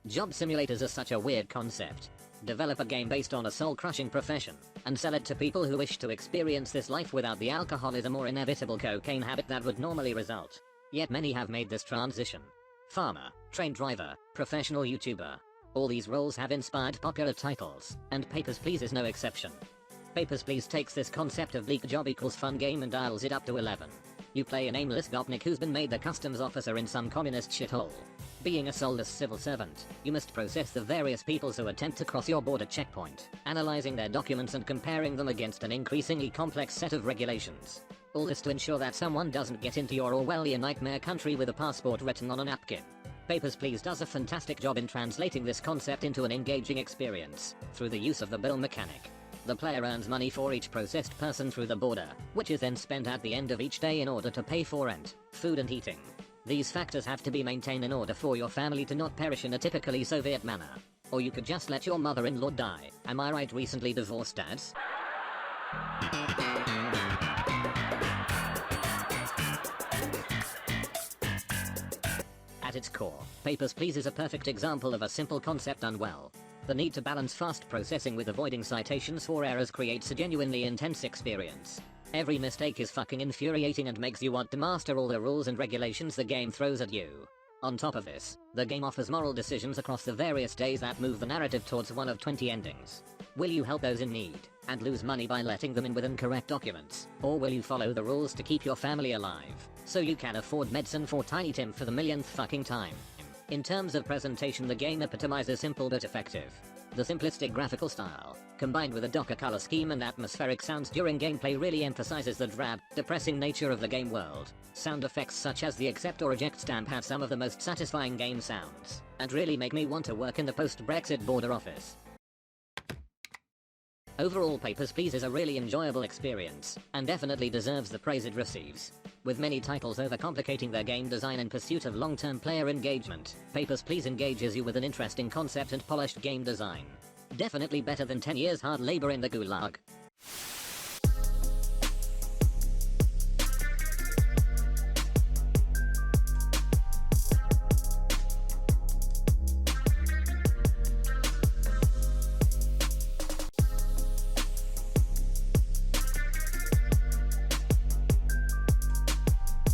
Job simulators are such a weird concept. Develop a game based on a soul-crushing profession, and sell it to people who wish to experience this life without the alcoholism or inevitable cocaine habit that would normally result. Yet many have made this transition. Farmer, train driver, professional YouTuber. All these roles have inspired popular titles, and Papers, Please is no exception. Papers, Please takes this concept of bleak job equals fun game and dials it up to 11. You play an aimless gopnik who's been made the customs officer in some communist shithole. Being a soulless civil servant, you must process the various peoples who attempt to cross your border checkpoint, analyzing their documents and comparing them against an increasingly complex set of regulations. All this to ensure that someone doesn't get into your Orwellian nightmare country with a passport written on a napkin. Papers, Please does a fantastic job in translating this concept into an engaging experience, through the use of the bill mechanic. The player earns money for each processed person through the border, which is then spent at the end of each day in order to pay for rent, food and heating. These factors have to be maintained in order for your family to not perish in a typically Soviet manner. Or you could just let your mother-in-law die. Am I right, recently divorced dads? At its core, Papers, Please is a perfect example of a simple concept done well. The need to balance fast processing with avoiding citations for errors creates a genuinely intense experience. Every mistake is fucking infuriating and makes you want to master all the rules and regulations the game throws at you. On top of this, the game offers moral decisions across the various days that move the narrative towards one of 20 endings. Will you help those in need, and lose money by letting them in with incorrect documents? Or will you follow the rules to keep your family alive, so you can afford medicine for Tiny Tim for the millionth fucking time? In terms of presentation, the game epitomizes simple but effective. The simplistic graphical style, combined with a darker color scheme and atmospheric sounds during gameplay, really emphasizes the drab, depressing nature of the game world. Sound effects such as the accept or eject stamp have some of the most satisfying game sounds, and really make me want to work in the post-Brexit border office. Overall, Papers, Please is a really enjoyable experience, and definitely deserves the praise it receives. With many titles overcomplicating their game design in pursuit of long-term player engagement, Papers, Please engages you with an interesting concept and polished game design. Definitely better than 10 years hard labor in the gulag.